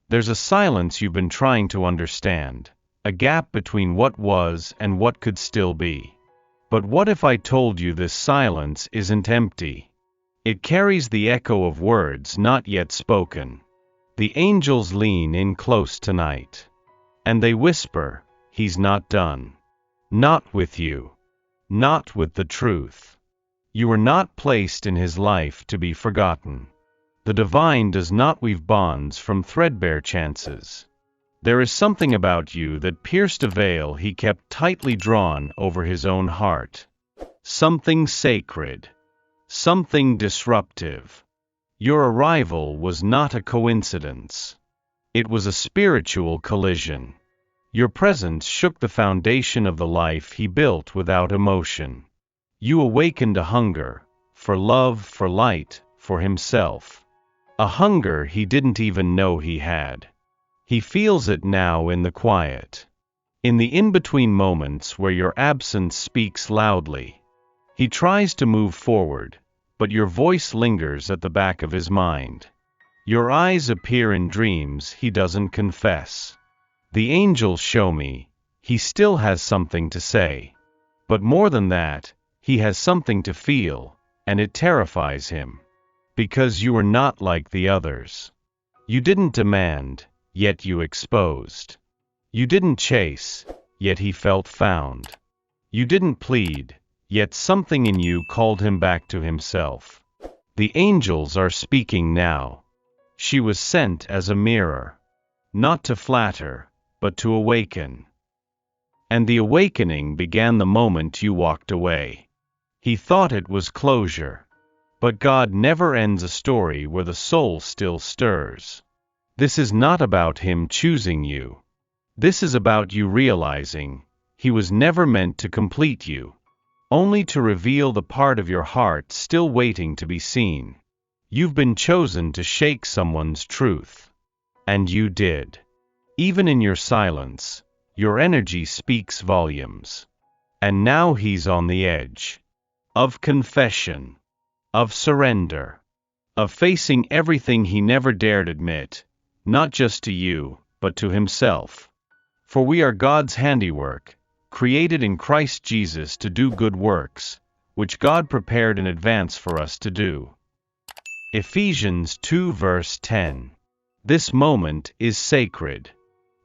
There's a silence you've been trying to understand, a gap between what was and what could still be. But what if I told you this silence isn't empty? It carries the echo of words not yet spoken. The angels lean in close tonight. And they whisper, he's not done. Not with you. Not with the truth. You were not placed in his life to be forgotten. The divine does not weave bonds from threadbare chances. There is something about you that pierced a veil he kept tightly drawn over his own heart. Something sacred. Something disruptive. Your arrival was not a coincidence. It was a spiritual collision. Your presence shook the foundation of the life he built without emotion. You awakened a hunger, for love, for light, for himself. A hunger he didn't even know he had. He feels it now in the quiet. In the in-between moments where your absence speaks loudly. He tries to move forward, but your voice lingers at the back of his mind. Your eyes appear in dreams he doesn't confess. The angels show me, he still has something to say. But more than that, he has something to feel, and it terrifies him. Because you are not like the others. You didn't demand, yet you exposed. You didn't chase, yet he felt found. You didn't plead, yet something in you called him back to himself. The angels are speaking now. She was sent as a mirror. Not to flatter, but to awaken. And the awakening began the moment you walked away. He thought it was closure. But God never ends a story where the soul still stirs. This is not about him choosing you. This is about you realizing, he was never meant to complete you. Only to reveal the part of your heart still waiting to be seen. You've been chosen to shake someone's truth. And you did. Even in your silence, your energy speaks volumes. And now he's on the edge. Of confession. Of surrender. Of facing everything he never dared admit, not just to you, but to himself. For we are God's handiwork, created in Christ Jesus to do good works, which God prepared in advance for us to do. Ephesians 2 verse 10. This moment is sacred.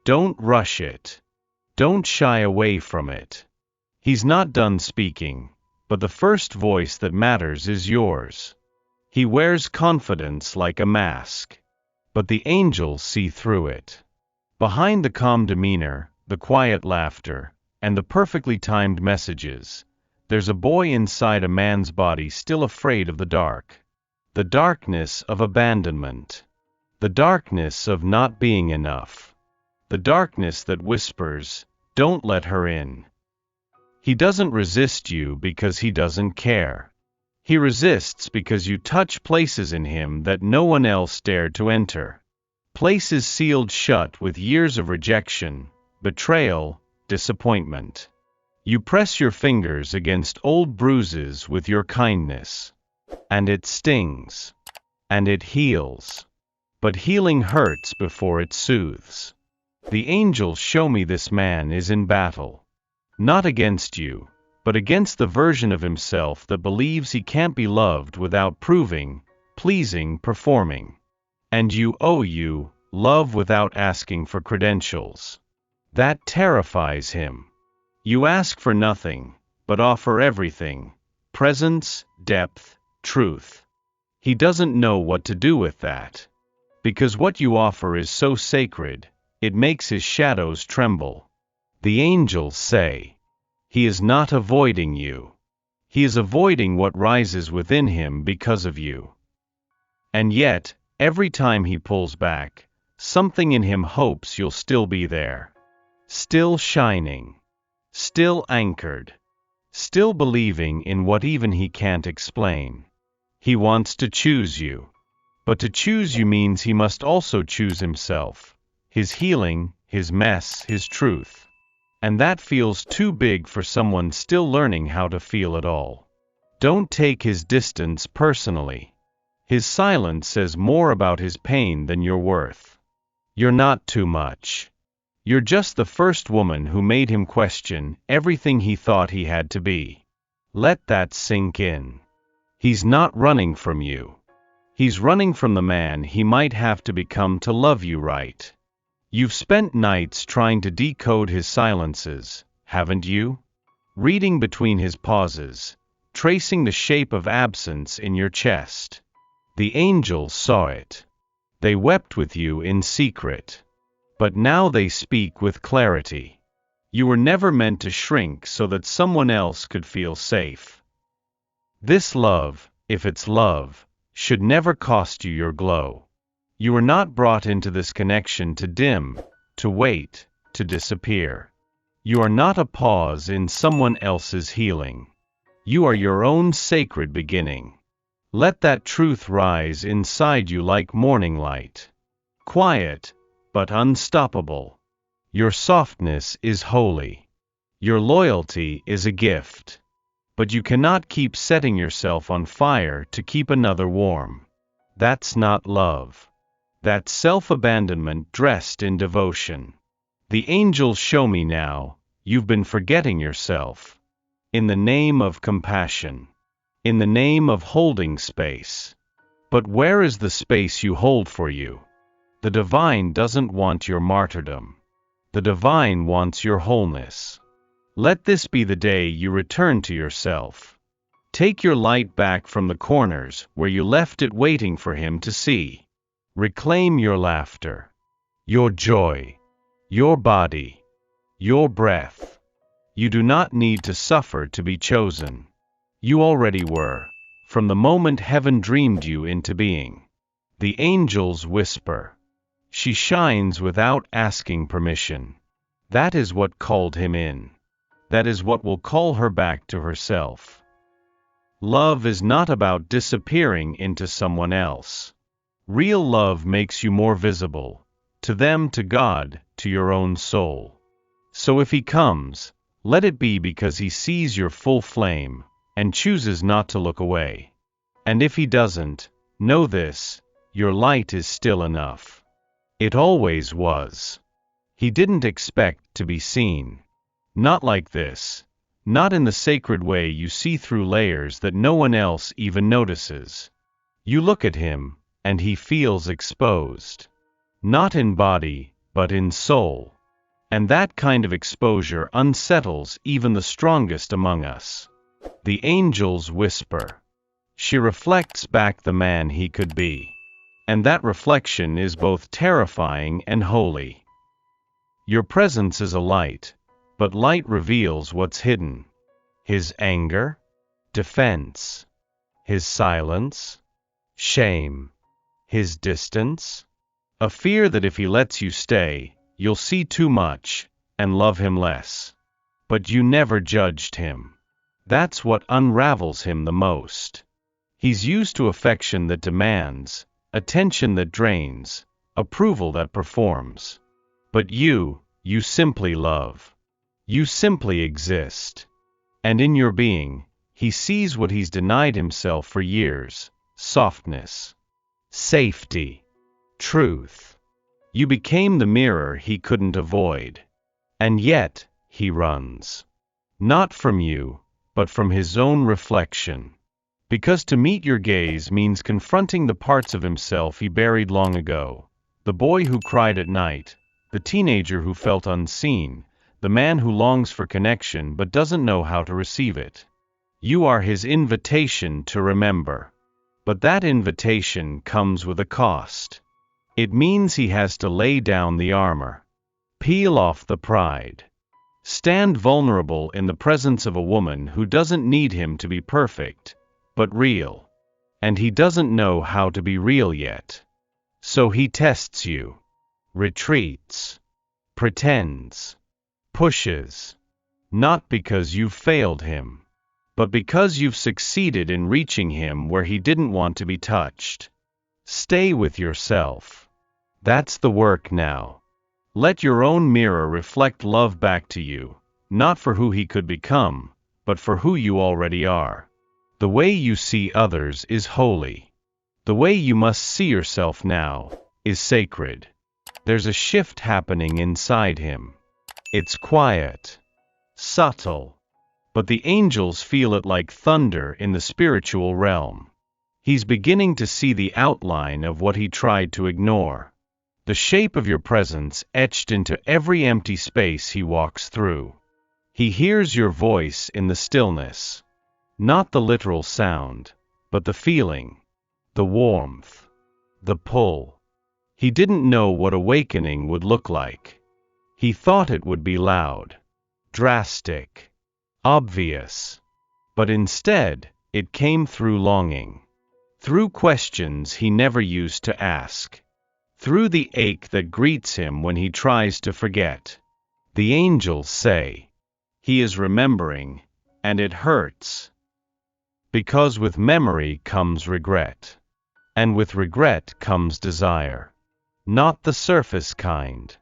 Don't rush it. Don't shy away from it. He's not done speaking, but the first voice that matters is yours. He wears confidence like a mask, but the angels see through it. Behind the calm demeanor, the quiet laughter, and the perfectly timed messages, there's a boy inside a man's body still afraid of the dark. The darkness of abandonment. The darkness of not being enough. The darkness that whispers, "Don't let her in." He doesn't resist you because he doesn't care. He resists because you touch places in him that no one else dared to enter. Places sealed shut with years of rejection, betrayal, disappointment. You press your fingers against old bruises with your kindness. And it stings. And it heals. But healing hurts before it soothes. The angels show me this man is in battle. Not against you, but against the version of himself that believes he can't be loved without proving, pleasing, performing. And you love without asking for credentials. That terrifies him. You ask for nothing, but offer everything. Presence, depth, truth. He doesn't know what to do with that. Because what you offer is so sacred, it makes his shadows tremble. The angels say, he is not avoiding you. He is avoiding what rises within him because of you. And yet, every time he pulls back, something in him hopes you'll still be there. Still shining. Still anchored. Still believing in what even he can't explain. He wants to choose you. But to choose you means he must also choose himself. His healing, his mess, his truth. And that feels too big for someone still learning how to feel it all. Don't take his distance personally. His silence says more about his pain than your worth. You're not too much. You're just the first woman who made him question everything he thought he had to be. Let that sink in. He's not running from you. He's running from the man he might have to become to love you right. You've spent nights trying to decode his silences, haven't you? Reading between his pauses, tracing the shape of absence in your chest. The angels saw it. They wept with you in secret. But now they speak with clarity. You were never meant to shrink so that someone else could feel safe. This love, if it's love, should never cost you your glow. You were not brought into this connection to dim, to wait, to disappear. You are not a pause in someone else's healing. You are your own sacred beginning. Let that truth rise inside you like morning light. Quiet, but unstoppable. Your softness is holy. Your loyalty is a gift. But you cannot keep setting yourself on fire to keep another warm. That's not love. That's self-abandonment dressed in devotion. The angels show me now, you've been forgetting yourself. In the name of compassion. In the name of holding space. But where is the space you hold for you? The divine doesn't want your martyrdom. The divine wants your wholeness. Let this be the day you return to yourself. Take your light back from the corners where you left it waiting for him to see. Reclaim your laughter, your joy, your body, your breath. You do not need to suffer to be chosen. You already were, from the moment heaven dreamed you into being. The angels whisper. She shines without asking permission. That is what called him in. That is what will call her back to herself. Love is not about disappearing into someone else. Real love makes you more visible, to them, to God, to your own soul. So if he comes, let it be because he sees your full flame, and chooses not to look away. And if he doesn't, know this, your light is still enough. It always was. He didn't expect to be seen. Not like this. Not in the sacred way you see through layers that no one else even notices. You look at him, and he feels exposed. Not in body, but in soul. And that kind of exposure unsettles even the strongest among us. The angels whisper. She reflects back the man he could be. And that reflection is both terrifying and holy. Your presence is a light. But light reveals what's hidden. His anger, defense, his silence, shame, his distance, a fear that if he lets you stay, you'll see too much, and love him less. But you never judged him. That's what unravels him the most. He's used to affection that demands, attention that drains, approval that performs. But you simply love. You simply exist. And in your being, he sees what he's denied himself for years: softness, safety, truth. You became the mirror he couldn't avoid. And yet, he runs. Not from you, but from his own reflection. Because to meet your gaze means confronting the parts of himself he buried long ago. The boy who cried at night, the teenager who felt unseen, the man who longs for connection but doesn't know how to receive it. You are his invitation to remember. But that invitation comes with a cost. It means he has to lay down the armor. Peel off the pride. Stand vulnerable in the presence of a woman who doesn't need him to be perfect, but real. And he doesn't know how to be real yet. So he tests you. Retreats. Pretends. Pushes. Not because you've failed him, but because you've succeeded in reaching him where he didn't want to be touched. Stay with yourself. That's the work now. Let your own mirror reflect love back to you, not for who he could become, but for who you already are. The way you see others is holy. The way you must see yourself now is sacred. There's a shift happening inside him. It's quiet, subtle, but the angels feel it like thunder in the spiritual realm. He's beginning to see the outline of what he tried to ignore. The shape of your presence etched into every empty space he walks through. He hears your voice in the stillness. Not the literal sound, but the feeling, the warmth, the pull. He didn't know what awakening would look like. He thought it would be loud, drastic, obvious. But instead, it came through longing. Through questions he never used to ask. Through the ache that greets him when he tries to forget. The angels say, he is remembering, and it hurts. Because with memory comes regret. And with regret comes desire. Not the surface kind,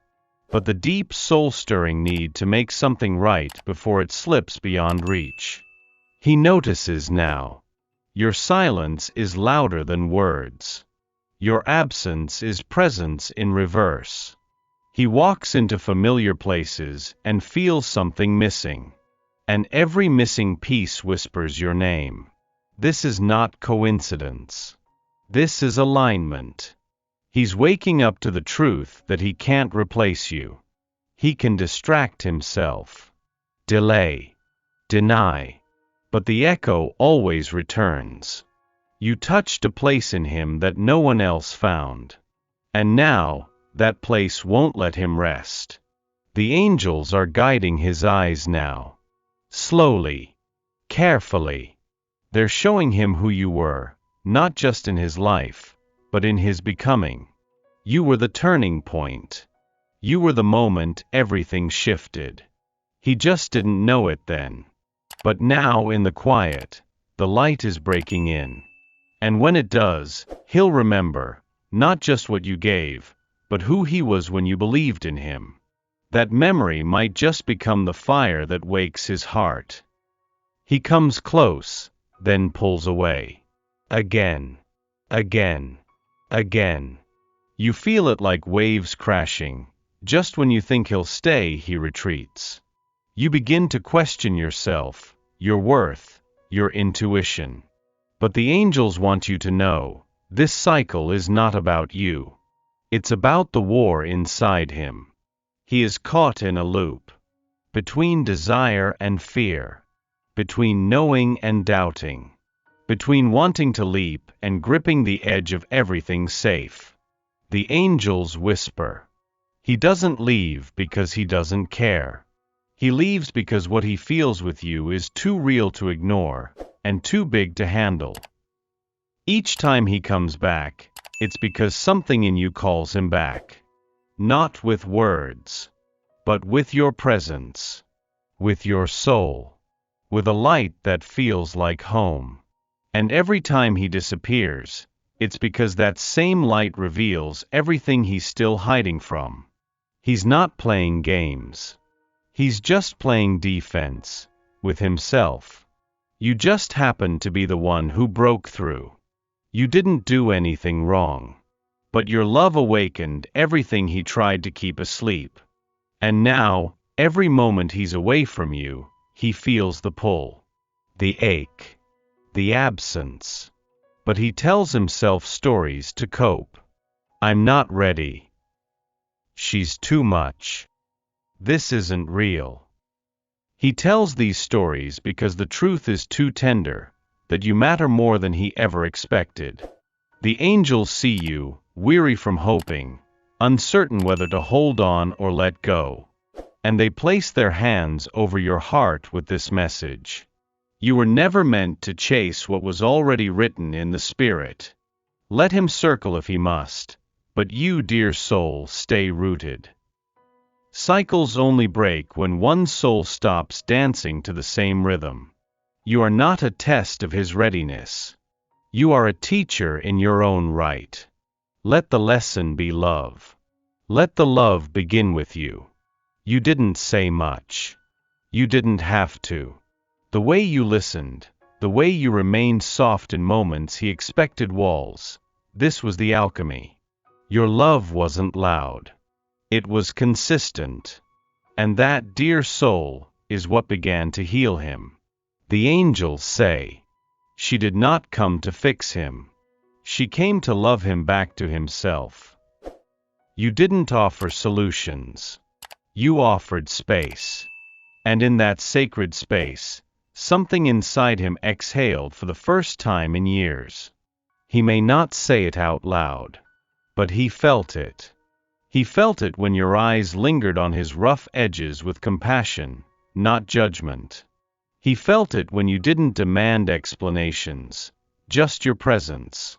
but the deep soul-stirring need to make something right before it slips beyond reach. He notices now. Your silence is louder than words. Your absence is presence in reverse. He walks into familiar places and feels something missing. And every missing piece whispers your name. This is not coincidence. This is alignment. He's waking up to the truth that he can't replace you. He can distract himself, delay, deny. But the echo always returns. You touched a place in him that no one else found. And now, that place won't let him rest. The angels are guiding his eyes now. Slowly, carefully. They're showing him who you were, not just in his life, but in his becoming. You were the turning point. You were the moment everything shifted. He just didn't know it then. But now in the quiet, the light is breaking in. And when it does, he'll remember, not just what you gave, but who he was when you believed in him. That memory might just become the fire that wakes his heart. He comes close, then pulls away. Again, again, again. You feel it like waves crashing. Just when you think he'll stay, he retreats. You begin to question yourself, your worth, your intuition. But the angels want you to know, this cycle is not about you. It's about the war inside him. He is caught in a loop. Between desire and fear. Between knowing and doubting. Between wanting to leap and gripping the edge of everything safe. The angels whisper. He doesn't leave because he doesn't care. He leaves because what he feels with you is too real to ignore, and too big to handle. Each time he comes back, it's because something in you calls him back. Not with words, but with your presence, with your soul, with a light that feels like home. And every time he disappears, it's because that same light reveals everything he's still hiding from. He's not playing games. He's just playing defense, with himself. You just happened to be the one who broke through. You didn't do anything wrong. But your love awakened everything he tried to keep asleep. And now, every moment he's away from you, he feels the pull, the ache, the absence. But he tells himself stories to cope. I'm not ready. She's too much. This isn't real. He tells these stories because the truth is too tender, that you matter more than he ever expected. The angels see you, weary from hoping, uncertain whether to hold on or let go. And they place their hands over your heart with this message. You were never meant to chase what was already written in the spirit. Let him circle if he must, but you, dear soul, stay rooted. Cycles only break when one soul stops dancing to the same rhythm. You are not a test of his readiness. You are a teacher in your own right. Let the lesson be love. Let the love begin with you. You didn't say much. You didn't have to. The way you listened, the way you remained soft in moments he expected walls, this was the alchemy. Your love wasn't loud. It was consistent. And that, dear soul, is what began to heal him. The angels say, she did not come to fix him. She came to love him back to himself. You didn't offer solutions. You offered space. And in that sacred space, something inside him exhaled for the first time in years. He may not say it out loud, but he felt it. He felt it when your eyes lingered on his rough edges with compassion, not judgment. He felt it when you didn't demand explanations, just your presence.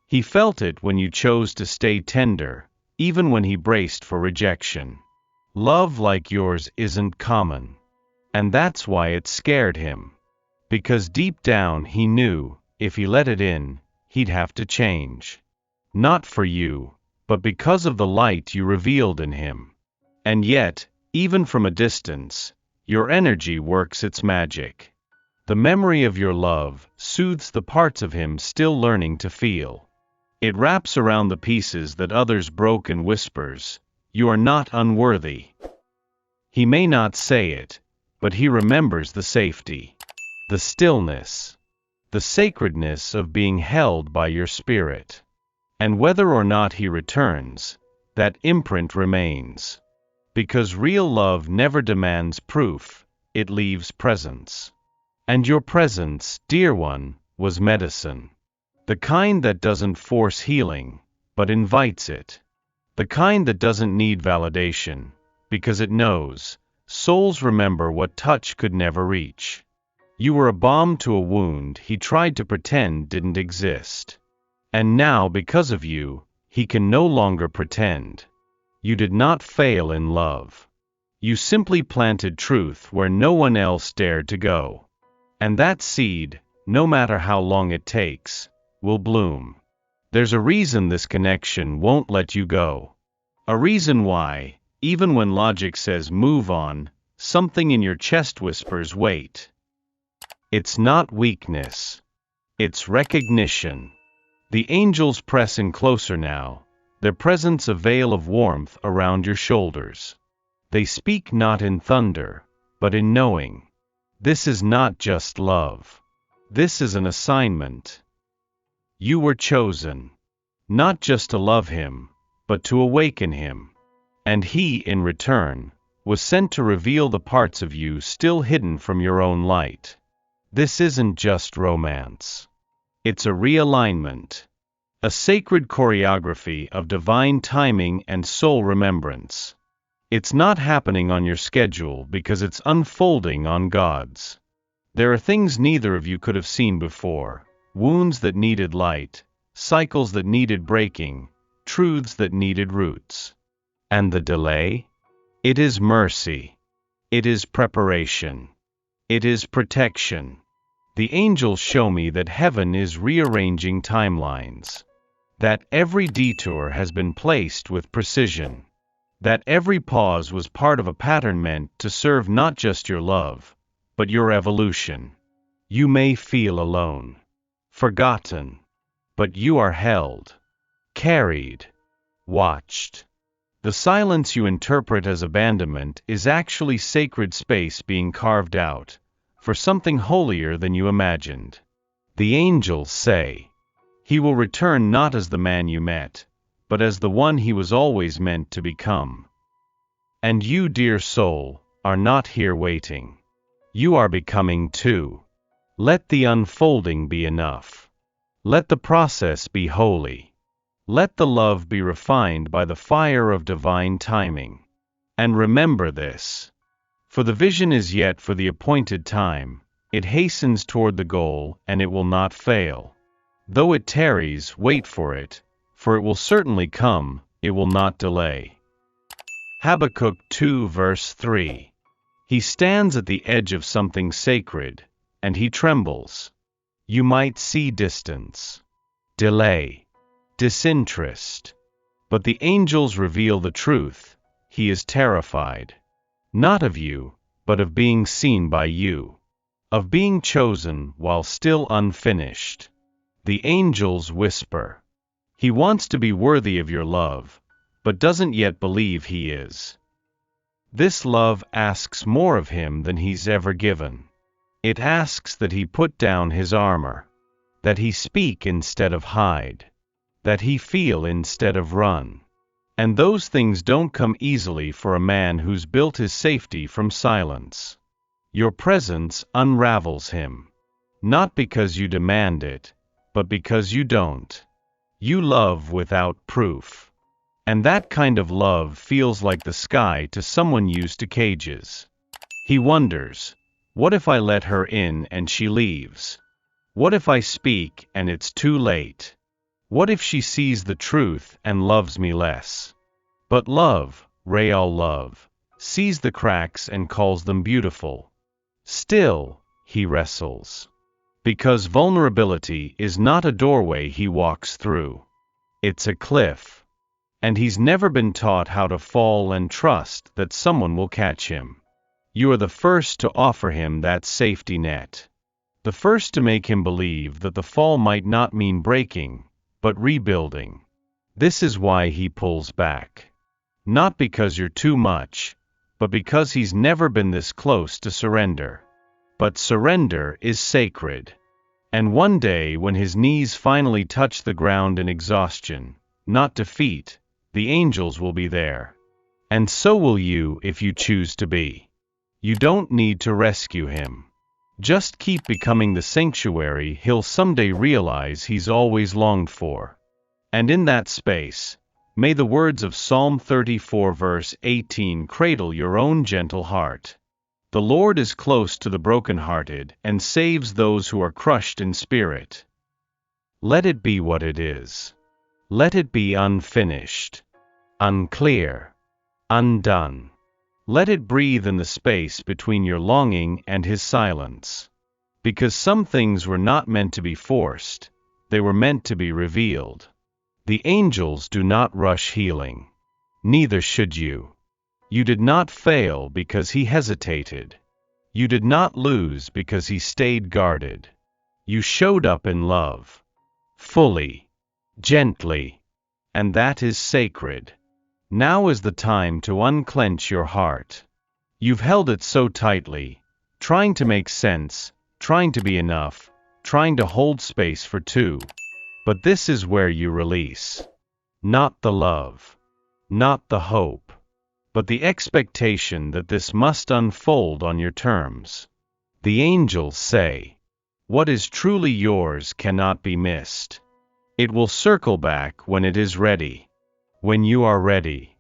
He felt it when you chose to stay tender, even when he braced for rejection. Love like yours isn't common. And that's why it scared him. Because deep down he knew, if he let it in, he'd have to change. Not for you, but because of the light you revealed in him. And yet, even from a distance, your energy works its magic. The memory of your love soothes the parts of him still learning to feel. It wraps around the pieces that others broke and whispers, "You are not unworthy." He may not say it, but he remembers the safety, the stillness, the sacredness of being held by your spirit. And whether or not he returns, that imprint remains. Because real love never demands proof, it leaves presence. And your presence, dear one, was medicine. The kind that doesn't force healing, but invites it. The kind that doesn't need validation, because it knows, souls remember what touch could never reach. You were a balm to a wound he tried to pretend didn't exist. And now, because of you, he can no longer pretend. You did not fail in love. You simply planted truth where no one else dared to go. And that seed, no matter how long it takes, will bloom. There's a reason this connection won't let you go. A reason why, even when logic says move on, something in your chest whispers wait. It's not weakness. It's recognition. The angels press in closer now, their presence a veil of warmth around your shoulders. They speak not in thunder, but in knowing. This is not just love. This is an assignment. You were chosen, not just to love him, but to awaken him. And he, in return, was sent to reveal the parts of you still hidden from your own light. This isn't just romance. It's a realignment. A sacred choreography of divine timing and soul remembrance. It's not happening on your schedule because it's unfolding on God's. There are things neither of you could have seen before, wounds that needed light, cycles that needed breaking, truths that needed roots. And the delay? It is mercy. It is preparation. It is protection. The angels show me that heaven is rearranging timelines. That every detour has been placed with precision. That every pause was part of a pattern meant to serve not just your love, but your evolution. You may feel alone, forgotten, but you are held, carried, watched. The silence you interpret as abandonment is actually sacred space being carved out, for something holier than you imagined. The angels say, he will return not as the man you met, but as the one he was always meant to become. And you, dear soul, are not here waiting. You are becoming too. Let the unfolding be enough. Let the process be holy. Let the love be refined by the fire of divine timing. And remember this. For the vision is yet for the appointed time, it hastens toward the goal, and it will not fail. Though it tarries, wait for it will certainly come, it will not delay. Habakkuk 2 verse 3. He stands at the edge of something sacred, and he trembles. You might see distance, delay, disinterest. But the angels reveal the truth, he is terrified. Not of you, but of being seen by you. Of being chosen while still unfinished. The angels whisper. He wants to be worthy of your love, but doesn't yet believe he is. This love asks more of him than he's ever given. It asks that he put down his armor, that he speak instead of hide, that he feel instead of run. And those things don't come easily for a man who's built his safety from silence. Your presence unravels him. Not because you demand it, but because you don't. You love without proof. And that kind of love feels like the sky to someone used to cages. He wonders, what if I let her in and she leaves? What if I speak and it's too late? What if she sees the truth and loves me less? But love, real love, sees the cracks and calls them beautiful. Still, he wrestles. Because vulnerability is not a doorway he walks through. It's a cliff. And he's never been taught how to fall and trust that someone will catch him. You are the first to offer him that safety net. The first to make him believe that the fall might not mean breaking, but rebuilding. This is why he pulls back. Not because you're too much, but because he's never been this close to surrender. But surrender is sacred. And one day when his knees finally touch the ground in exhaustion, not defeat, the angels will be there. And so will you if you choose to be. You don't need to rescue him. Just keep becoming the sanctuary he'll someday realize he's always longed for. And in that space, may the words of Psalm 34 verse 18 cradle your own gentle heart. The Lord is close to the brokenhearted and saves those who are crushed in spirit. Let it be what it is. Let it be unfinished, unclear, undone. Let it breathe in the space between your longing and his silence. Because some things were not meant to be forced, they were meant to be revealed. The angels do not rush healing. Neither should you. You did not fail because he hesitated. You did not lose because he stayed guarded. You showed up in love. Fully. Gently. And that is sacred. Now is the time to unclench your heart. You've held it so tightly, trying to make sense, trying to be enough, trying to hold space for two. But this is where you release. Not the love. Not the hope. But the expectation that this must unfold on your terms. The angels say, what is truly yours cannot be missed. It will circle back when it is ready. When you are ready.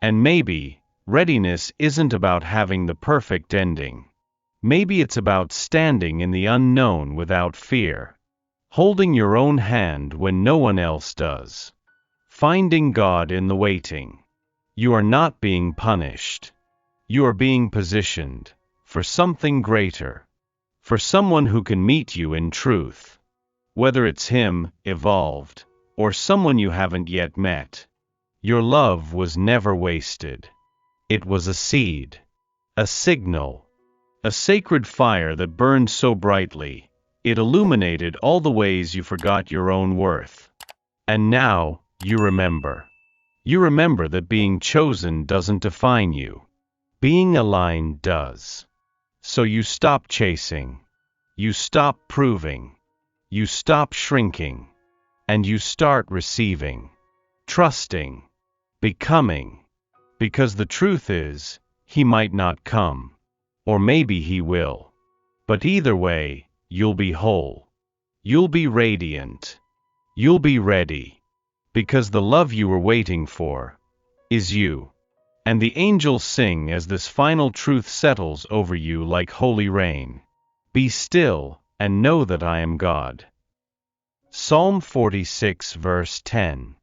And maybe, readiness isn't about having the perfect ending. Maybe it's about standing in the unknown without fear. Holding your own hand when no one else does. Finding God in the waiting. You are not being punished. You are being positioned for something greater. For someone who can meet you in truth. Whether it's him, evolved, or someone you haven't yet met. Your love was never wasted. It was a seed. A signal. A sacred fire that burned so brightly, it illuminated all the ways you forgot your own worth. And now, you remember. You remember that being chosen doesn't define you. Being aligned does. So you stop chasing. You stop proving. You stop shrinking. And you start receiving. Trusting. Becoming. Because the truth is, he might not come. Or maybe he will. But either way, you'll be whole. You'll be radiant. You'll be ready. Because the love you were waiting for is you. And the angels sing as this final truth settles over you like holy rain. Be still, and know that I am God. Psalm 46 verse 10.